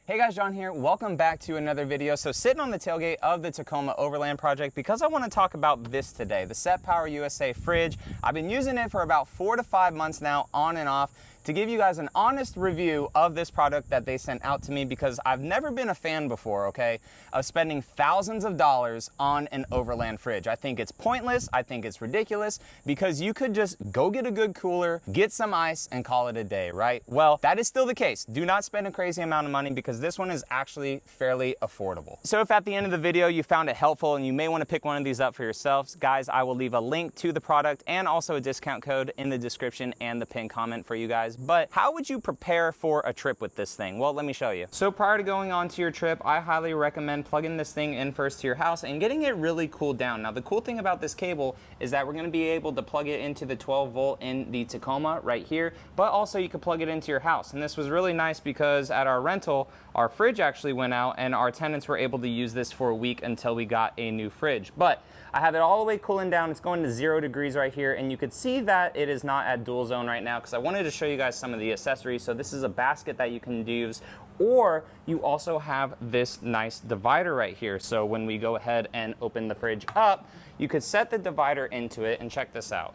Hey guys, John here. Welcome back to another video. So sitting on the tailgate of the Tacoma Overland project because I want to talk about this today, the Setpower USA fridge. I've been using it for about 4 to 5 months now, on and off, to give you guys an honest review of this product that they sent out to me because I've never been a fan before, okay, of spending thousands of dollars on an Overland fridge. I think it's pointless. I think it's ridiculous because you could just go get a good cooler, get some ice, and call it a day, right? Well, that is still the case. Do not spend a crazy amount of money because this one is actually fairly affordable. So if at the end of the video you found it helpful and you may want to pick one of these up for yourselves, guys, I will leave a link to the product and also a discount code in the description and the pinned comment for you guys. But how would you prepare for a trip with this thing? Well, let me show you. So prior to going on to your trip, I highly recommend plugging this thing in first to your house and getting it really cooled down. Now, the cool thing about this cable is that we're going to be able to plug it into the 12 volt in the Tacoma right here, but also you could plug it into your house. And this was really nice because at our rental, our fridge actually went out and our tenants were able to use this for a week until we got a new fridge. But I have it all the way cooling down. It's going to 0 degrees right here, and you could see that it is not at dual zone right now because I wanted to show you guys some of the accessories. So this is a basket that you can use, or you also have this nice divider right here. So when we go ahead and open the fridge up, you could set the divider into it, and check this out.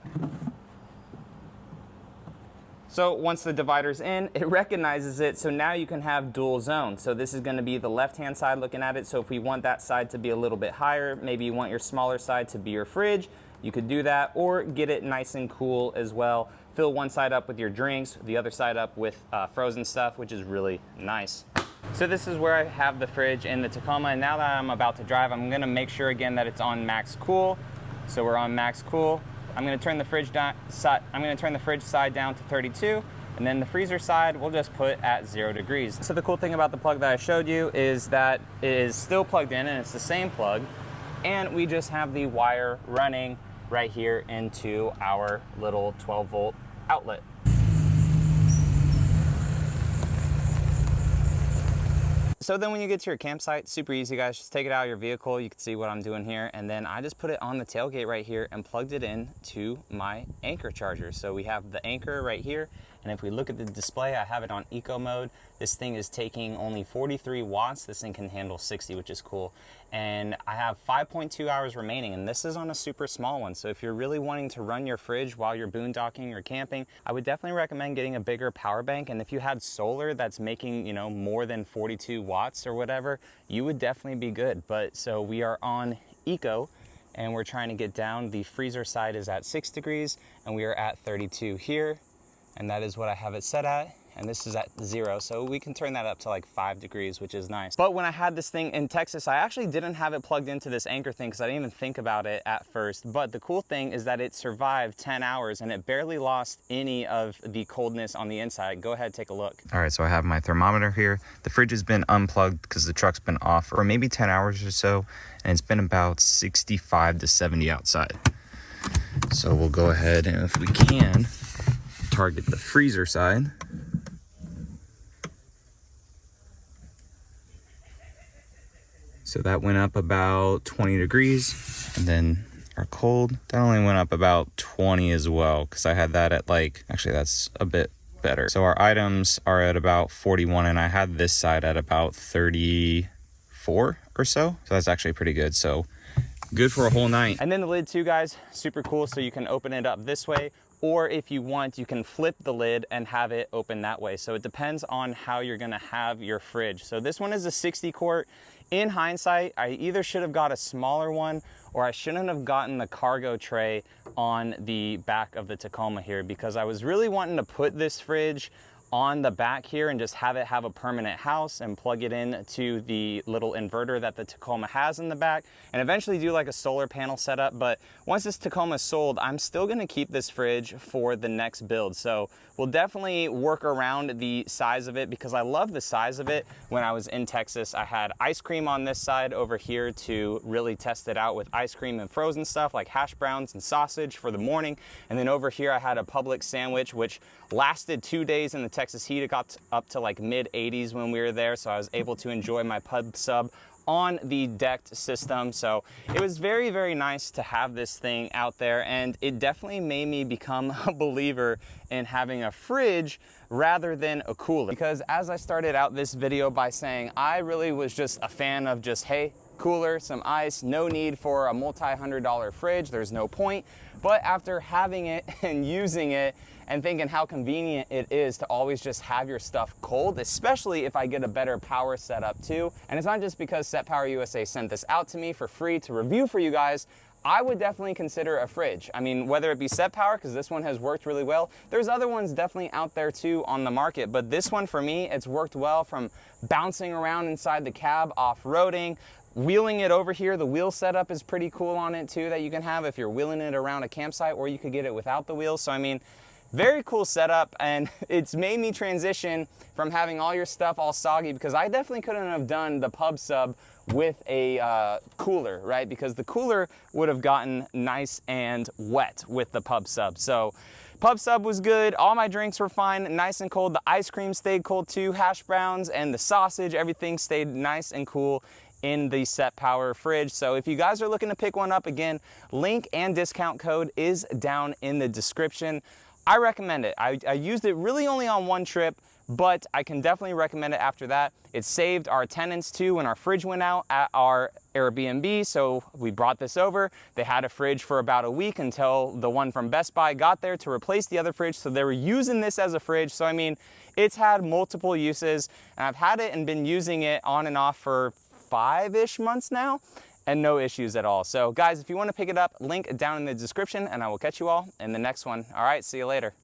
So once the divider's in, it recognizes it, so now you can have dual zone. So this is gonna be the left-hand side looking at it, so if we want that side to be a little bit higher, maybe you want your smaller side to be your fridge, you could do that, or get it nice and cool as well. Fill one side up with your drinks, the other side up with frozen stuff, which is really nice. So this is where I have the fridge in the Tacoma, and now that I'm about to drive, I'm gonna make sure again that it's on max cool. So we're on max cool. I'm going to turn the fridge side down to 32, and then the freezer side we'll just put at 0 degrees. So the cool thing about the plug that I showed you is that it is still plugged in, and it's the same plug, and we just have the wire running right here into our little 12 volt outlet. So then when you get to your campsite, super easy, guys. Just take it out of your vehicle. You can see what I'm doing here. And then I just put it on the tailgate right here and plugged it in to my Anchor charger. So we have the Anchor right here. And if we look at the display, I have it on eco mode. This thing is taking only 43 watts. This thing can handle 60, which is cool. And I have 5.2 hours remaining, and this is on a super small one. So if you're really wanting to run your fridge while you're boondocking or camping, I would definitely recommend getting a bigger power bank. And if you had solar that's making, you know, more than 42 watts or whatever, you would definitely be good. But so we are on eco, and we're trying to get down. The freezer side is at 6 degrees, and we are at 32 here. And that is what I have it set at, and this is at 0, so we can turn that up to like 5 degrees, which is nice. But when I had this thing in Texas, I actually didn't have it plugged into this Anchor thing because I didn't even think about it at first. But the cool thing is that it survived 10 hours and it barely lost any of the coldness on the inside. Go ahead, take a look. All right, so I have my thermometer here. The fridge has been unplugged because the truck's been off for maybe 10 hours or so, and it's been about 65 to 70 outside. So we'll go ahead and, if we can, target the freezer side. So that went up about 20 degrees, and then our cold, that only went up about 20 as well, because I had that at like, actually that's a bit better. So our items are at about 41, and I had this side at about 34 or so. So that's actually pretty good. So good for a whole night. And then the lid too, guys, super cool. So you can open it up this way, or if you want, you can flip the lid and have it open that way. So it depends on how you're gonna have your fridge. So this one is a 60 quart. In hindsight, I either should have got a smaller one, or I shouldn't have gotten the cargo tray on the back of the Tacoma here, because I was really wanting to put this fridge on the back here and just have it have a permanent house and plug it in to the little inverter that the Tacoma has in the back, and eventually do like a solar panel setup. But once this Tacoma is sold, I'm still gonna keep this fridge for the next build. So we'll definitely work around the size of it because I love the size of it. When I was in Texas, I had ice cream on this side over here to really test it out with ice cream and frozen stuff like hash browns and sausage for the morning. And then over here, I had a Publix sandwich, which lasted 2 days in the Texas heat. It got up to like mid 80s when we were there, so I was able to enjoy my pub sub on the decked system. So it was very, very nice to have this thing out there, and it definitely made me become a believer in having a fridge rather than a cooler. Because as I started out this video by saying, I really was just a fan of just, hey, cooler, some ice, no need for a multi-$100 fridge, there's no point. But after having it and using it and thinking how convenient it is to always just have your stuff cold, especially if I get a better power setup too. And it's not just because Setpower USA sent this out to me for free to review for you guys. I would definitely consider a fridge. I mean, whether it be Setpower, because this one has worked really well. There's other ones definitely out there too on the market, but this one for me, it's worked well from bouncing around inside the cab, off-roading, wheeling it over here. The wheel setup is pretty cool on it too that you can have if you're wheeling it around a campsite, or you could get it without the wheels. So I mean, very cool setup, and it's made me transition from having all your stuff all soggy, because I definitely couldn't have done the pub sub with a cooler, right? Because the cooler would have gotten nice and wet with the pub sub. So pub sub was good. All my drinks were fine, nice and cold. The ice cream stayed cold too, hash browns and the sausage, everything stayed nice and cool in the Setpower fridge. So if you guys are looking to pick one up, again, link and discount code is down in the description. I recommend it. I used it really only on one trip, but I can definitely recommend it after that. It saved our tenants too when our fridge went out at our Airbnb, so we brought this over. They had a fridge for about a week until the one from Best Buy got there to replace the other fridge, so they were using this as a fridge. So I mean, it's had multiple uses, and I've had it and been using it on and off for 5-ish months now, and no issues at all. So guys, if you want to pick it up, link down in the description, and I will catch you all in the next one. All right, see you later.